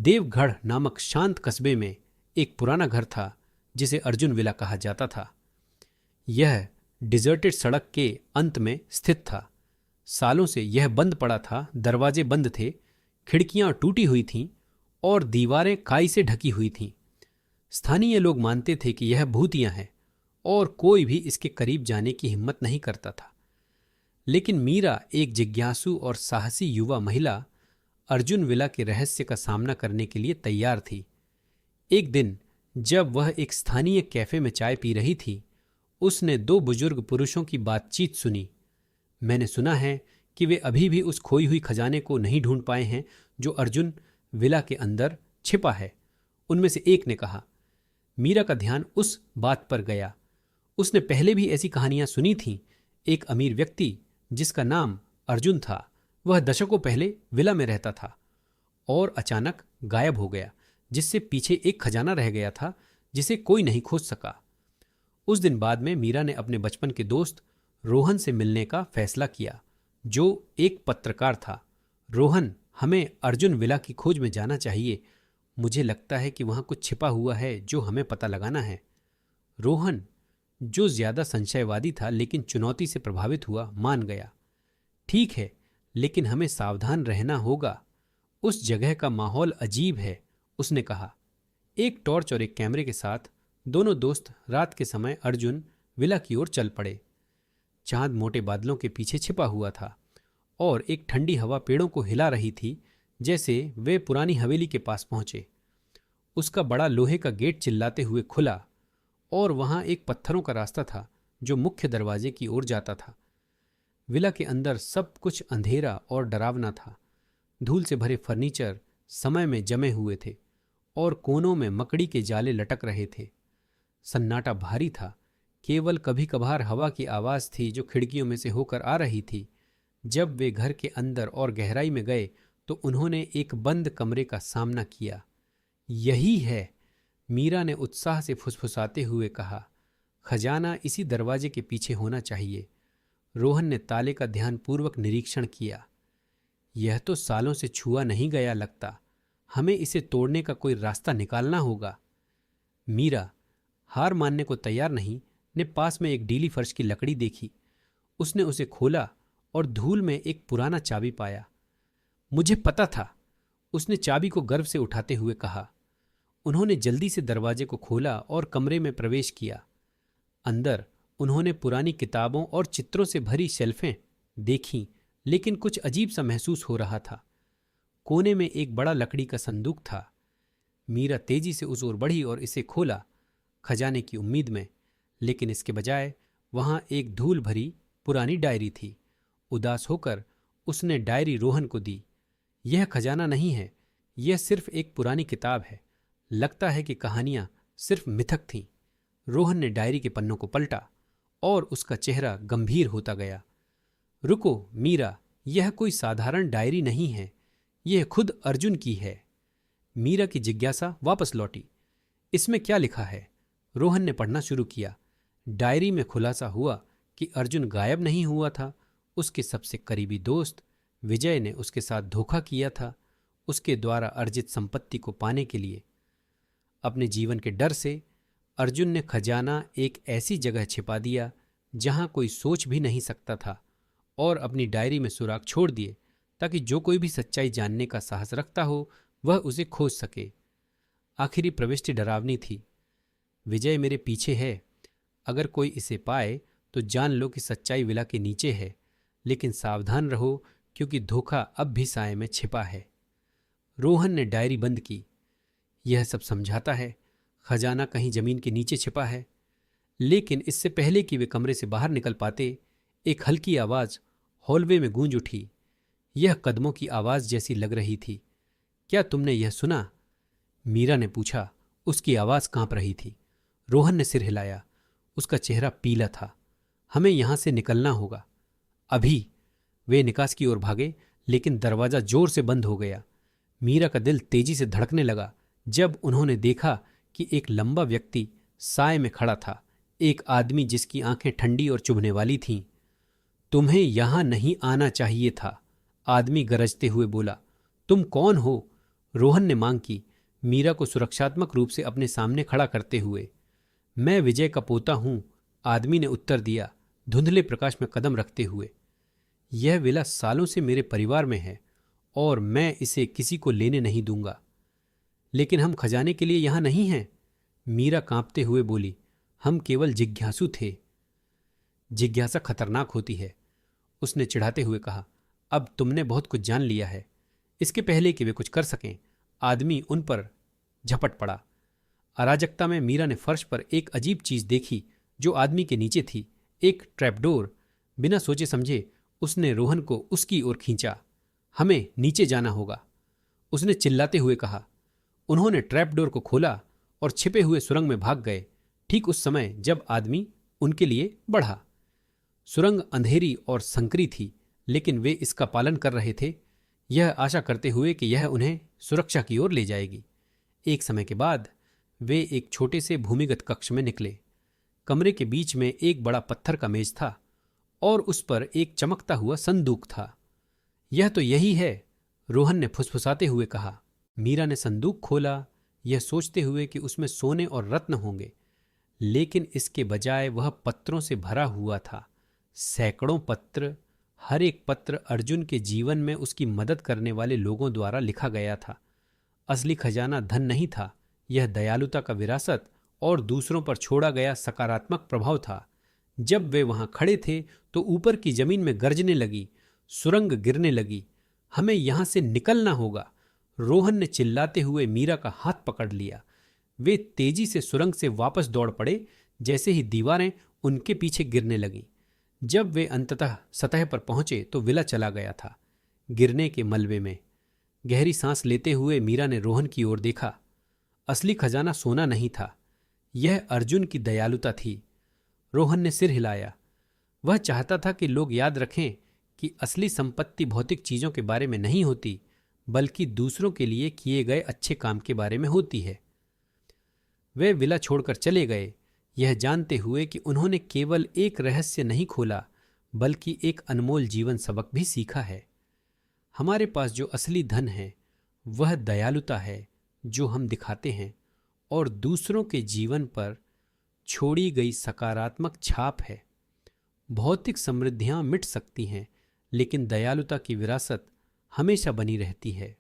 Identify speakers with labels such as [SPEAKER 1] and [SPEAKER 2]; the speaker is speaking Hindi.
[SPEAKER 1] देवगढ़ नामक शांत कस्बे में एक पुराना घर था जिसे अर्जुन विला कहा जाता था। यह डिजर्टेड सड़क के अंत में स्थित था। सालों से यह बंद पड़ा था, दरवाजे बंद थे, खिड़कियां टूटी हुई थीं और दीवारें काई से ढकी हुई थीं। स्थानीय लोग मानते थे कि यह भूतिया है और कोई भी इसके करीब जाने की हिम्मत नहीं करता था। लेकिन मीरा, एक जिज्ञासु और साहसी युवा महिला, अर्जुन विला के रहस्य का सामना करने के लिए तैयार थी। एक दिन जब वह एक स्थानीय कैफे में चाय पी रही थी, उसने दो बुजुर्ग पुरुषों की बातचीत सुनी। मैंने सुना है कि वे अभी भी उस खोई हुई खजाने को नहीं ढूंढ पाए हैं जो अर्जुन विला के अंदर छिपा है, उनमें से एक ने कहा। मीरा का ध्यान उस बात पर गया। उसने पहले भी ऐसी कहानियां सुनी थीं। एक अमीर व्यक्ति जिसका नाम अर्जुन था, वह दशकों पहले विला में रहता था और अचानक गायब हो गया, जिससे पीछे एक खजाना रह गया था जिसे कोई नहीं खोज सका। उस दिन बाद में मीरा ने अपने बचपन के दोस्त रोहन से मिलने का फैसला किया, जो एक पत्रकार था। रोहन, हमें अर्जुन विला की खोज में जाना चाहिए। मुझे लगता है कि वहां कुछ छिपा हुआ है जो हमें पता लगाना है। रोहन, जो ज्यादा संशयवादी था लेकिन चुनौती से प्रभावित हुआ, मान गया। ठीक है, लेकिन हमें सावधान रहना होगा। उस जगह का माहौल अजीब है, उसने कहा। एक टॉर्च और एक कैमरे के साथ दोनों दोस्त रात के समय अर्जुन विला की ओर चल पड़े। चांद मोटे बादलों के पीछे छिपा हुआ था और एक ठंडी हवा पेड़ों को हिला रही थी। जैसे वे पुरानी हवेली के पास पहुंचे, उसका बड़ा लोहे का गेट चिल्लाते हुए खुला और वहां एक पत्थरों का रास्ता था जो मुख्य दरवाजे की ओर जाता था। विला के अंदर सब कुछ अंधेरा और डरावना था। धूल से भरे फर्नीचर समय में जमे हुए थे और कोनों में मकड़ी के जाले लटक रहे थे। सन्नाटा भारी था, केवल कभी कभार हवा की आवाज थी जो खिड़कियों में से होकर आ रही थी। जब वे घर के अंदर और गहराई में गए तो उन्होंने एक बंद कमरे का सामना किया। यही है, मीरा ने उत्साह से फुसफुसाते हुए कहा। खजाना इसी दरवाजे के पीछे होना चाहिए। रोहन ने ताले का ध्यानपूर्वक निरीक्षण किया। यह तो सालों से छुआ नहीं गया लगता। हमें इसे तोड़ने का कोई रास्ता निकालना होगा। मीरा, हार मानने को तैयार नहीं, ने पास में एक डीली फर्श की लकड़ी देखी। उसने उसे खोला और धूल में एक पुराना चाबी पाया। मुझे पता था, उसने चाबी को गर्व से उठाते हुए कहा। उन्होंने जल्दी से दरवाजे को खोला और कमरे में प्रवेश किया। अंदर उन्होंने पुरानी किताबों और चित्रों से भरी शेल्फें देखीं, लेकिन कुछ अजीब सा महसूस हो रहा था। कोने में एक बड़ा लकड़ी का संदूक था। मीरा तेजी से उस ओर बढ़ी और इसे खोला, खजाने की उम्मीद में, लेकिन इसके बजाय वहां एक धूल भरी पुरानी डायरी थी। उदास होकर उसने डायरी रोहन को दी। यह खजाना नहीं है, यह सिर्फ एक पुरानी किताब है। लगता है कि कहानियां सिर्फ मिथक थीं। रोहन ने डायरी के पन्नों को पलटा और उसका चेहरा गंभीर होता गया। रुको मीरा, यह कोई साधारण डायरी नहीं है, यह खुद अर्जुन की है। मीरा की जिज्ञासा वापस लौटी। इसमें क्या लिखा है? रोहन ने पढ़ना शुरू किया। डायरी में खुलासा हुआ कि अर्जुन गायब नहीं हुआ था। उसके सबसे करीबी दोस्त विजय ने उसके साथ धोखा किया था, उसके द्वारा अर्जित संपत्ति को पाने के लिए। अपने जीवन के डर से अर्जुन ने खजाना एक ऐसी जगह छिपा दिया जहां कोई सोच भी नहीं सकता था, और अपनी डायरी में सुराग छोड़ दिए ताकि जो कोई भी सच्चाई जानने का साहस रखता हो वह उसे खोज सके। आखिरी प्रविष्टि डरावनी थी। विजय मेरे पीछे है। अगर कोई इसे पाए तो जान लो कि सच्चाई विला के नीचे है, लेकिन सावधान रहो क्योंकि धोखा अब भी साए में छिपा है। रोहन ने डायरी बंद की। यह सब समझाता है, खजाना कहीं जमीन के नीचे छिपा है। लेकिन इससे पहले कि वे कमरे से बाहर निकल पाते, एक हल्की आवाज हॉलवे में गूंज उठी। यह कदमों की आवाज जैसी लग रही थी। क्या तुमने यह सुना? मीरा ने पूछा। उसकी आवाज कांप रही थी। रोहन ने सिर हिलाया। उसका चेहरा पीला था। हमें यहां से निकलना होगा अभी। वे निकास की ओर भागे, लेकिन दरवाजा जोर से बंद हो गया। मीरा का दिल तेजी से धड़कने लगा जब उन्होंने देखा कि एक लंबा व्यक्ति साए में खड़ा था, एक आदमी जिसकी आंखें ठंडी और चुभने वाली थीं। तुम्हें यहां नहीं आना चाहिए था, आदमी गरजते हुए बोला। तुम कौन हो? रोहन ने मांग की, मीरा को सुरक्षात्मक रूप से अपने सामने खड़ा करते हुए। मैं विजय का पोता हूं, आदमी ने उत्तर दिया, धुंधले प्रकाश में कदम रखते हुए। यह विला सालों से मेरे परिवार में है और मैं इसे किसी को लेने नहीं दूंगा। लेकिन हम खजाने के लिए यहां नहीं हैं, मीरा कांपते हुए बोली। हम केवल जिज्ञासु थे। जिज्ञासा खतरनाक होती है, उसने चिढ़ाते हुए कहा। अब तुमने बहुत कुछ जान लिया है। इसके पहले कि वे कुछ कर सकें, आदमी उन पर झपट पड़ा। अराजकता में मीरा ने फर्श पर एक अजीब चीज देखी जो आदमी के नीचे थी, एक ट्रैपडोर। बिना सोचे समझे उसने रोहन को उसकी ओर खींचा। हमें नीचे जाना होगा, उसने चिल्लाते हुए कहा। उन्होंने ट्रैपडोर को खोला और छिपे हुए सुरंग में भाग गए, ठीक उस समय जब आदमी उनके लिए बढ़ा। सुरंग अंधेरी और संकरी थी, लेकिन वे इसका पालन कर रहे थे, यह आशा करते हुए कि यह उन्हें सुरक्षा की ओर ले जाएगी। एक समय के बाद वे एक छोटे से भूमिगत कक्ष में निकले। कमरे के बीच में एक बड़ा पत्थर का मेज था और उस पर एक चमकता हुआ संदूक था। यह तो यही है, रोहन ने फुसफुसाते हुए कहा। मीरा ने संदूक खोला, यह सोचते हुए कि उसमें सोने और रत्न होंगे, लेकिन इसके बजाय वह पत्रों से भरा हुआ था। सैकड़ों पत्र, हर एक पत्र अर्जुन के जीवन में उसकी मदद करने वाले लोगों द्वारा लिखा गया था। असली खजाना धन नहीं था, यह दयालुता का विरासत और दूसरों पर छोड़ा गया सकारात्मक प्रभाव था। जब वे वहां खड़े थे तो ऊपर की जमीन में गरजने लगी, सुरंग गिरने लगी। हमें यहां से निकलना होगा, रोहन ने चिल्लाते हुए मीरा का हाथ पकड़ लिया। वे तेजी से सुरंग से वापस दौड़ पड़े, जैसे ही दीवारें उनके पीछे गिरने लगीं। जब वे अंततः सतह पर पहुंचे तो विला चला गया था, गिरने के मलबे में। गहरी सांस लेते हुए मीरा ने रोहन की ओर देखा। असली खजाना सोना नहीं था, यह अर्जुन की दयालुता थी। रोहन ने सिर हिलाया। वह चाहता था कि लोग याद रखें कि असली संपत्ति भौतिक चीजों के बारे में नहीं होती, बल्कि दूसरों के लिए किए गए अच्छे काम के बारे में होती है। वे विला छोड़कर चले गए, यह जानते हुए कि उन्होंने केवल एक रहस्य नहीं खोला, बल्कि एक अनमोल जीवन सबक भी सीखा है। हमारे पास जो असली धन है वह दयालुता है जो हम दिखाते हैं और दूसरों के जीवन पर छोड़ी गई सकारात्मक छाप है। भौतिक समृद्धियां मिट सकती हैं, लेकिन दयालुता की विरासत हमेशा बनी रहती है।